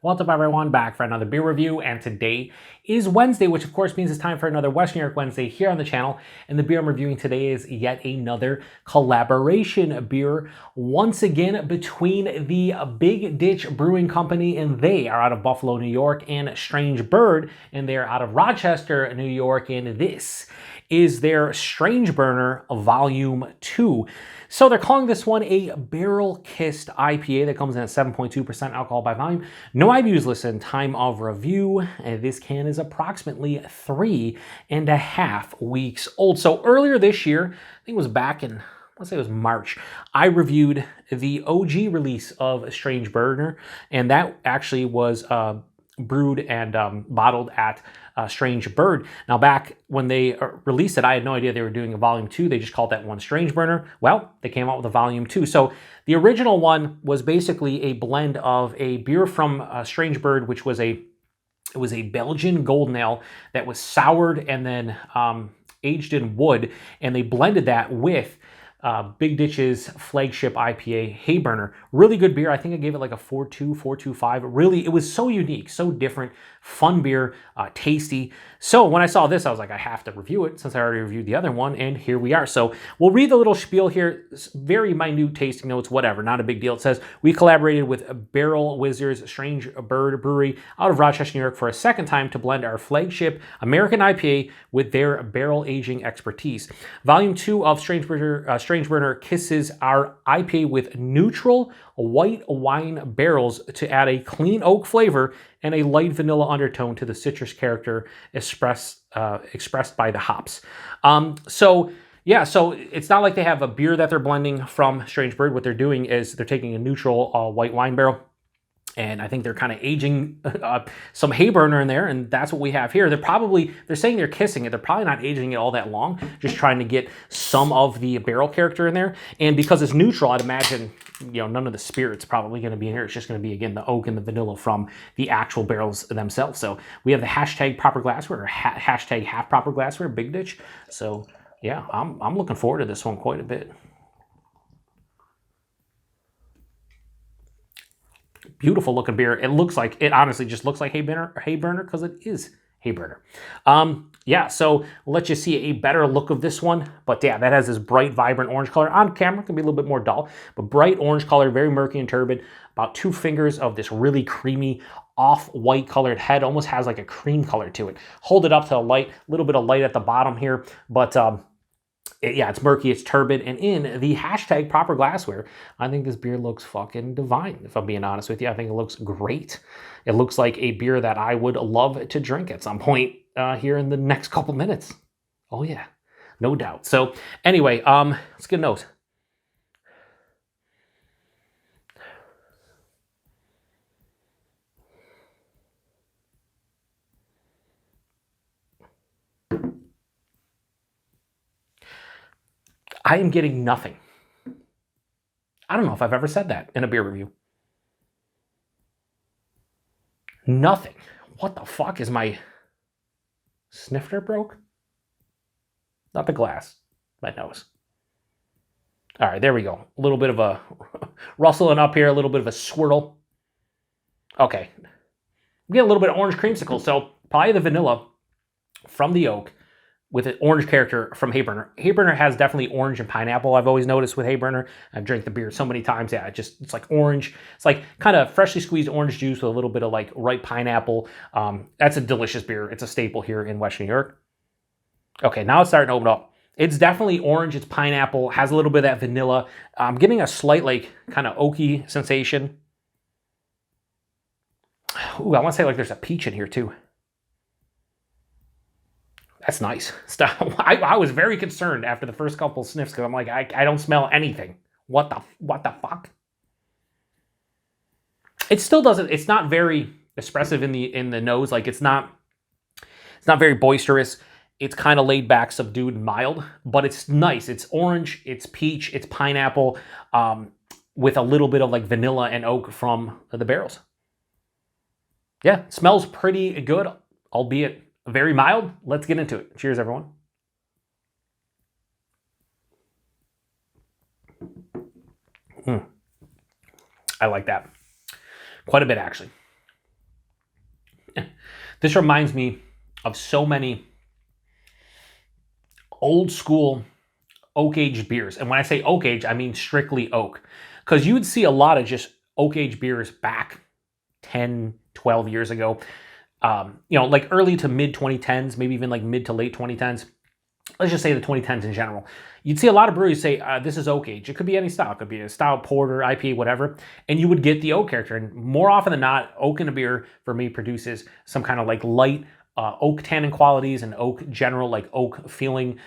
What's up, everyone? Back for another beer review, and today is Wednesday, which of course means it's time for another West New York Wednesday here on the channel. And the beer I'm reviewing today is yet another collaboration beer, once again between the Big Ditch Brewing Company, and they are out of Buffalo, New York, and Strangebird, and they are out of Rochester, New York, and this is their Strangeburner Volume 2. So they're calling this one a Barrel-Kissed IPA that comes in at 7.2% alcohol by volume. No IBUs listed. Time of review. This can is approximately 3.5 weeks old. So earlier this year, I think it was back in, let's say it was March, I reviewed the OG release of Strangeburner, and that actually was brewed and bottled at Strangebird. Now, back when they released it, I had no idea they were doing a volume 2. They just called that one Strangeburner. Well, they came out with a volume 2. So the original one was basically a blend of a beer from Strangebird, which was it was a Belgian golden ale that was soured and then aged in wood, and they blended that with Big Ditch's flagship IPA, Hayburner. Really good beer. I think I gave it like a 4.2, 4.25. Really, it was so unique, so different, fun beer, tasty. So when I saw this, I was like, I have to review it since I already reviewed the other one, and here we are. So we'll read the little spiel here. Very minute tasting notes, whatever, not a big deal. It says, we collaborated with Barrel Wizards Strangebird Brewery out of Rochester, New York for a second time to blend our flagship American IPA with their barrel aging expertise. Volume 2 of Strangeburner kisses our IPA with neutral white wine barrels to add a clean oak flavor and a light vanilla undertone to the citrus character expressed by the hops. So it's not like they have a beer that they're blending from Strangebird. What they're doing is they're taking a neutral white wine barrel, and I think they're kind of aging some Hayburner in there, and that's what we have here. They're saying they're kissing it. They're probably not aging it all that long, just trying to get some of the barrel character in there. And because it's neutral, I'd imagine, none of the spirit's probably going to be in here. It's just going to be, again, the oak and the vanilla from the actual barrels themselves. So we have the hashtag proper glassware, or hashtag half proper glassware, Big Ditch. So yeah, I'm looking forward to this one quite a bit. Beautiful looking beer. It honestly just looks like Hayburner because it is Hayburner. So we'll let you see a better look of this one. But yeah, that has this bright, vibrant orange color. On camera, it can be a little bit more dull, but bright orange color, very murky and turbid. About 2 fingers of this really creamy, off-white colored head. Almost has like a cream color to it. Hold it up to the light. A little bit of light at the bottom here, but it's murky, it's turbid, and in the hashtag proper glassware, I think this beer looks fucking divine, if I'm being honest with you. I think it looks great. It looks like a beer that I would love to drink at some point here in the next couple minutes. Oh yeah, no doubt. So anyway, let's get a nose. I am getting nothing. I don't know if I've ever said that in a beer review. Nothing. What the fuck? Is my snifter broke? Not the glass, my nose. All right, there we go. A little bit of a rustling up here, a little bit of a swirl. Okay. I'm getting a little bit of orange creamsicle, so probably the vanilla from the oak with an orange character from Hayburner. Hayburner has definitely orange and pineapple, I've always noticed with Hayburner. I've drank the beer so many times. Yeah, it's like orange. It's like kind of freshly squeezed orange juice with a little bit of like ripe pineapple. That's a delicious beer. It's a staple here in West New York. Okay, now it's starting to open up. It's definitely orange. It's pineapple. Has a little bit of that vanilla. I'm getting a slight like kind of oaky sensation. Ooh, I want to say like there's a peach in here too. That's nice. I was very concerned after the first couple sniffs because I'm like, I don't smell anything. What the fuck? It still doesn't. It's not very expressive in the nose. Like it's not very boisterous. It's kind of laid back, subdued, and mild, but it's nice. It's orange. It's peach. It's pineapple, with a little bit of like vanilla and oak from the barrels. Yeah, smells pretty good, albeit very mild. Let's get into it. Cheers, everyone. I like that quite a bit, actually. This reminds me of so many old school oak aged beers. And when I say oak age, I mean strictly oak. Because you would see a lot of just oak aged beers back 10, 12 years ago. Like early to mid 2010s, maybe even like mid to late 2010s. Let's just say the 2010s in general. You'd see a lot of breweries say, this is oak age. It could be any style. It could be a stout, porter, IPA, whatever. And you would get the oak character. And more often than not, oak in a beer, for me, produces some kind of like light oak tannin qualities and oak general, like oak feeling,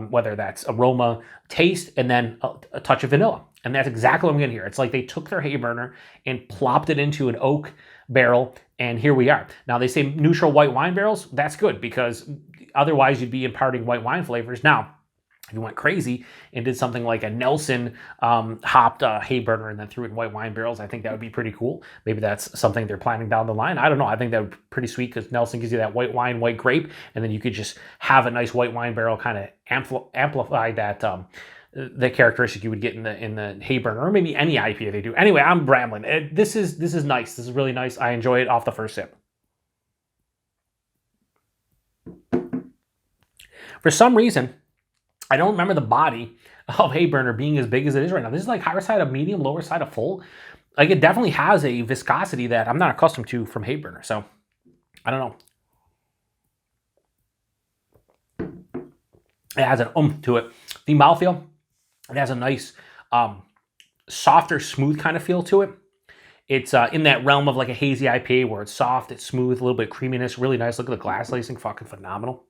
whether that's aroma, taste, and then a touch of vanilla. And that's exactly what I'm getting here. It's like they took their Hayburner and plopped it into an oak barrel, and here we are. Now, they say neutral white wine barrels. That's good, because otherwise you'd be imparting white wine flavors. Now, if you went crazy and did something like a Nelson hopped Hayburner and then threw it in white wine barrels, I think that would be pretty cool. Maybe that's something they're planning down the line. I don't know. I think that would be pretty sweet, because Nelson gives you that white wine, white grape, and then you could just have a nice white wine barrel kind of amplify that the characteristic you would get in the Hayburner, or maybe any IPA they do. Anyway, I'm rambling. This is nice. This is really nice. I enjoy it off the first sip. For some reason, I don't remember the body of Hayburner being as big as it is right now. This is like higher side of medium, lower side of full. Like, it definitely has a viscosity that I'm not accustomed to from Hayburner. So, I don't know. It has an oomph to it. The mouthfeel, it has a nice, softer, smooth kind of feel to it. It's in that realm of like a hazy IPA where it's soft, it's smooth, a little bit of creaminess, really nice. Look at the glass lacing, fucking phenomenal.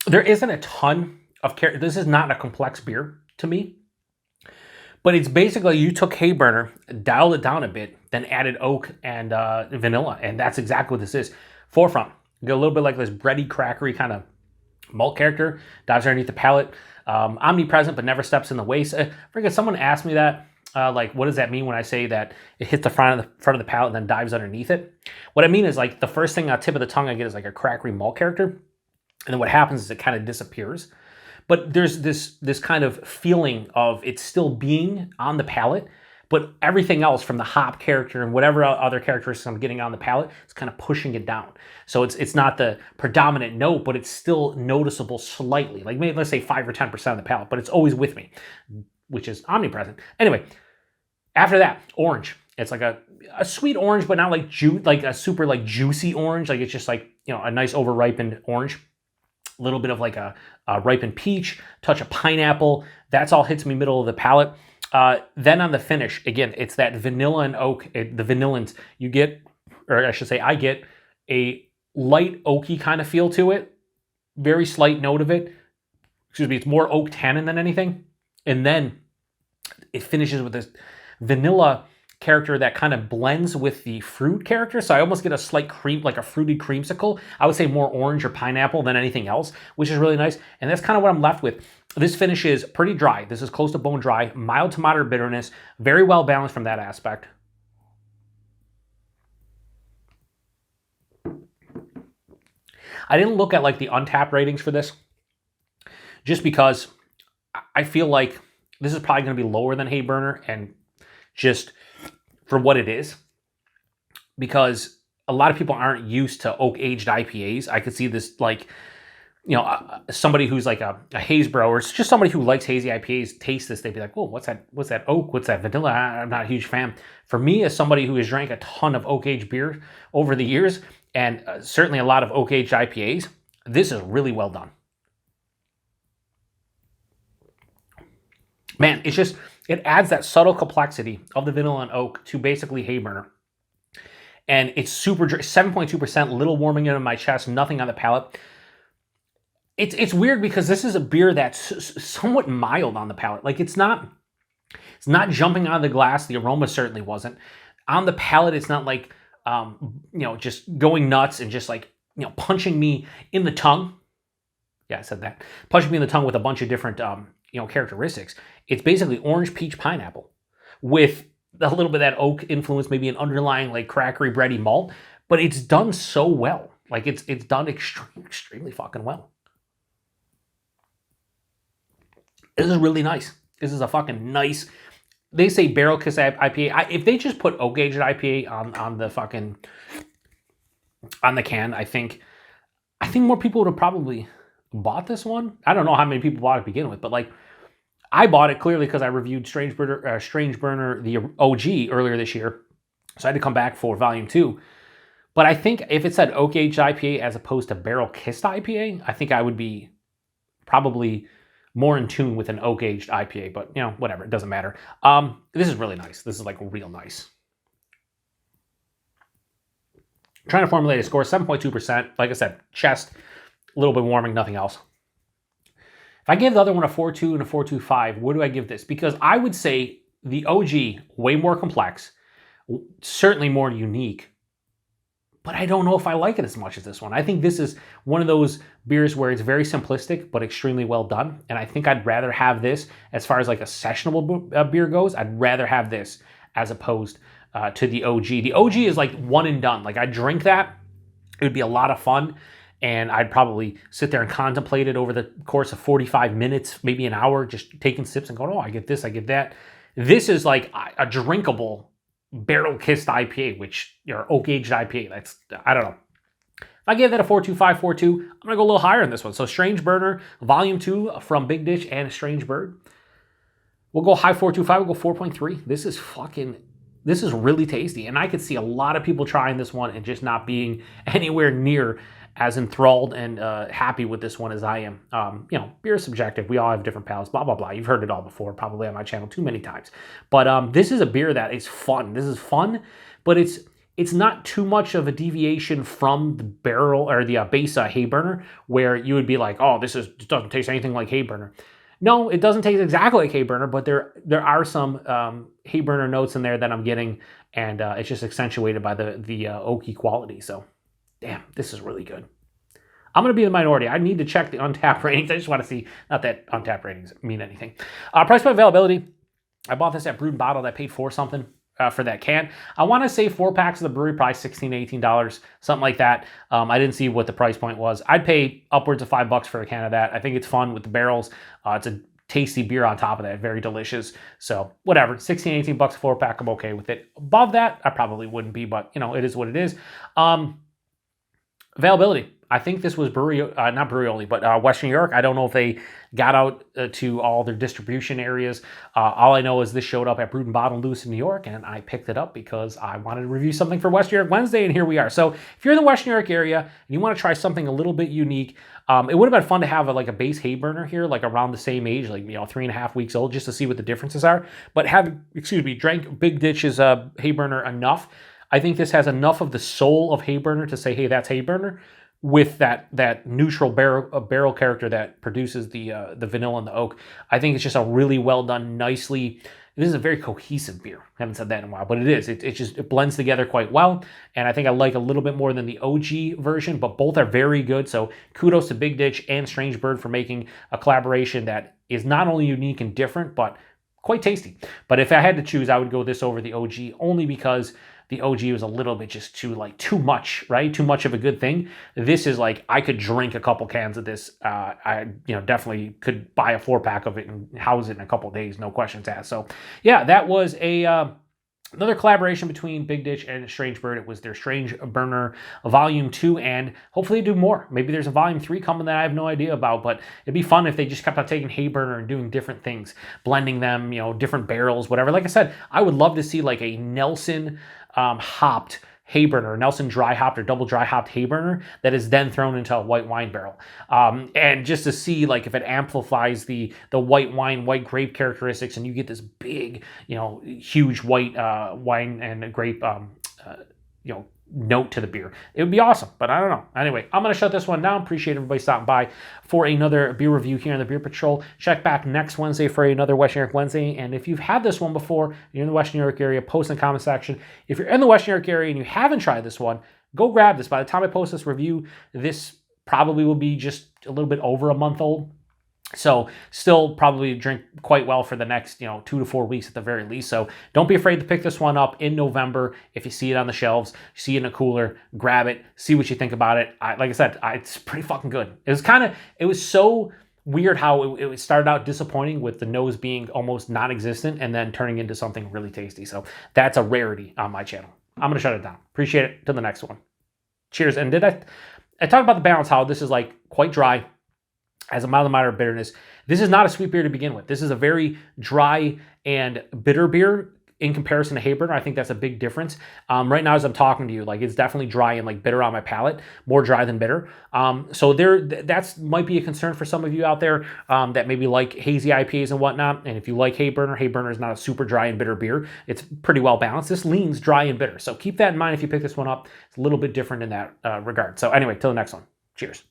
There isn't a ton of character. This is not a complex beer to me, but it's basically you took Hayburner, dialed it down a bit, then added oak and vanilla, and that's exactly what this is. Forefront, you get a little bit like this bready, crackery kind of malt character, dives underneath the palate, omnipresent but never steps in the waist. I forget, someone asked me that. Like, what does that mean when I say that it hits the front of the palate and then dives underneath it? What I mean is, like, the first thing on tip of the tongue I get is like a crackery malt character, and then what happens is it kind of disappears. But there's this kind of feeling of it still being on the palate, but everything else from the hop character and whatever other characteristics I'm getting on the palate is kind of pushing it down. So it's not the predominant note, but it's still noticeable slightly, like maybe let's say 5 or 10% of the palate, but it's always with me, which is omnipresent. Anyway, after that, orange. It's like a sweet orange, but not like like a super like juicy orange. Like, it's just like, a nice over-ripened orange. A little bit of like a ripened peach, touch of pineapple. That's all hits me middle of the palate. Then on the finish, again, it's that vanilla and oak, the vanillins. You get, or I should say I get, a light oaky kind of feel to it. Very slight note of it. Excuse me, it's more oak tannin than anything. And then it finishes with this vanilla character that kind of blends with the fruit character. So I almost get a slight cream, like a fruity creamsicle. I would say more orange or pineapple than anything else, which is really nice. And that's kind of what I'm left with. This finish is pretty dry. This is close to bone dry, mild to moderate bitterness, very well balanced from that aspect. I didn't look at like the Untappd ratings for this, just because I feel like this is probably going to be lower than Hayburner, and just for what it is, because a lot of people aren't used to oak aged IPAs. I could see this like, somebody who's like a haze grower, it's just somebody who likes hazy IPAs, taste this, they'd be like, "Oh, what's that? What's that oak? What's that vanilla?" I'm not a huge fan. For me, as somebody who has drank a ton of oak aged beer over the years, and certainly a lot of oak aged IPAs, this is really well done. Man, it's just, it adds that subtle complexity of the vanilla and oak to basically Hayburner. And it's super dry, 7.2%, little warming into my chest, nothing on the palate. It's weird because this is a beer that's somewhat mild on the palate. Like, it's not jumping out of the glass. The aroma certainly wasn't. On the palate, it's not like, just going nuts and just like, punching me in the tongue. Yeah, I said that. Punching me in the tongue with a bunch of different, characteristics. It's basically orange, peach, pineapple with a little bit of that oak influence, maybe an underlying like crackery, bready malt, but it's done so well. Like, it's done extremely fucking well. This is really nice. This is a fucking nice, they say Barrel-Kissed IPA. If they just put oak-aged IPA on the fucking on the can, I think more people would have probably bought this one. I don't know how many people bought it to begin with, but like I bought it clearly because I reviewed Strangeburner, the OG earlier this year, so I had to come back for volume 2. But I think if it said oak-aged IPA as opposed to Barrel-Kissed IPA, I think I would be probably more in tune with an oak-aged IPA, but you know, whatever, it doesn't matter. This is really nice. This is like real nice. Trying to formulate a score, 7.2%. Like I said, chest, a little bit warming, nothing else. If I gave the other one a 4.2 and a 4.25, what do I give this? Because I would say the OG, way more complex, certainly more unique, but I don't know if I like it as much as this one. I think this is one of those beers where it's very simplistic, but extremely well done. And I think I'd rather have this, as far as like a sessionable beer goes, I'd rather have this as opposed to the OG. The OG is like one and done. Like I'd drink that, it would be a lot of fun. And I'd probably sit there and contemplate it over the course of 45 minutes, maybe an hour, just taking sips and going, oh, I get this, I get that. This is like a drinkable Barrel-Kissed IPA, which, or oak-aged IPA. That's, I don't know. If I gave that a 4.25, 4.2, I'm going to go a little higher on this one. So Strangeburner, Volume 2 from Big Ditch and Strangebird. We'll go high 4.25, we'll go 4.3. This is really tasty. And I could see a lot of people trying this one and just not being anywhere near as enthralled and happy with this one as I am. You know, beer is subjective. We all have different palates, blah, blah, blah. You've heard it all before, probably on my channel too many times. But this is a beer that is fun. This is fun, but it's not too much of a deviation from the barrel or the base Hayburner, where you would be like, oh, this doesn't taste anything like Hayburner. No, it doesn't taste exactly like Hayburner, but there are some Hayburner notes in there that I'm getting, and it's just accentuated by the oaky quality. So, damn, this is really good. I'm going to be in the minority. I need to check the Untappd ratings. I just want to see, not that Untappd ratings mean anything. Price point availability. I bought this at Brewed and Bottled. I paid $4 something for that can. I want to say 4 packs of the brewery, probably $16 to $18, something like that. I didn't see what the price point was. I'd pay upwards of $5 for a can of that. I think it's fun with the barrels. It's a tasty beer on top of that, very delicious. So whatever, 16, 18 bucks, 4 pack, I'm okay with it. Above that, I probably wouldn't be, but you know, it is what it is. Availability. I think this was not brewery only, but Western New York. I don't know if they got out to all their distribution areas. All I know is this showed up at Brewed and Bottled in Lewiston, New York, and I picked it up because I wanted to review something for Western New York Wednesday, and here we are. So if you're in the Western New York area and you want to try something a little bit unique, it would have been fun to have like a base Hayburner here, like around the same age, like 3.5 weeks old, just to see what the differences are. But drank Big Ditch's Hayburner enough. I think this has enough of the soul of Hayburner to say, hey, that's Hayburner, with that neutral barrel character that produces the vanilla and the oak. I think it's just a really well done, nicely. This is a very cohesive beer. I haven't said that in a while, but it is. It blends together quite well, and I think I like a little bit more than the OG version, but both are very good. So kudos to Big Ditch and Strangebird for making a collaboration that is not only unique and different, but quite tasty. But if I had to choose, I would go this over the OG, only because the OG was a little bit just too much, right? Too much of a good thing. This is like, I could drink a couple cans of this. I definitely could buy a 4-pack of it and house it in a couple of days, no questions asked. So yeah, that was another collaboration between Big Ditch and Strangebird. It was their Strangeburner Volume 2, and hopefully do more. Maybe there's a Volume 3 coming that I have no idea about, but it'd be fun if they just kept on taking Hayburner and doing different things, blending them, different barrels, whatever. Like I said, I would love to see like a Nelson hopped Hayburner, Nelson dry hopped or double dry hopped Hayburner that is then thrown into a white wine barrel. And just to see like if it amplifies the white wine, white grape characteristics, and you get this big, huge white wine and grape, note to the beer. It would be awesome, but I don't know. Anyway, I'm going to shut this one down. Appreciate everybody stopping by for another beer review here on the Beer Patrol. Check back next Wednesday for another Western New York Wednesday. And if you've had this one before, you're in the Western New York area, post in the comment section. If you're in the Western New York area and you haven't tried this one, go grab this. By the time I post this review, this probably will be just a little bit over a month old. So still probably drink quite well for the next, 2 to 4 weeks at the very least. So don't be afraid to pick this one up in November. If you see it on the shelves, see it in a cooler, grab it, see what you think about it. Like I said, it's pretty fucking good. It was so weird how it started out disappointing with the nose being almost non-existent and then turning into something really tasty. So that's a rarity on my channel. I'm going to shut it down. Appreciate it. Till the next one. Cheers. And I talked about the balance, how this is like quite dry, has a mild to moderate bitterness. This is not a sweet beer to begin with. This is a very dry and bitter beer in comparison to Hayburner. I think that's a big difference. Right now, as I'm talking to you, like it's definitely dry and like bitter on my palate, more dry than bitter. So that's might be a concern for some of you out there that maybe like hazy IPAs and whatnot. And if you like Hayburner is not a super dry and bitter beer. It's pretty well balanced. This leans dry and bitter. So keep that in mind if you pick this one up. It's a little bit different in that regard. So anyway, till the next one. Cheers.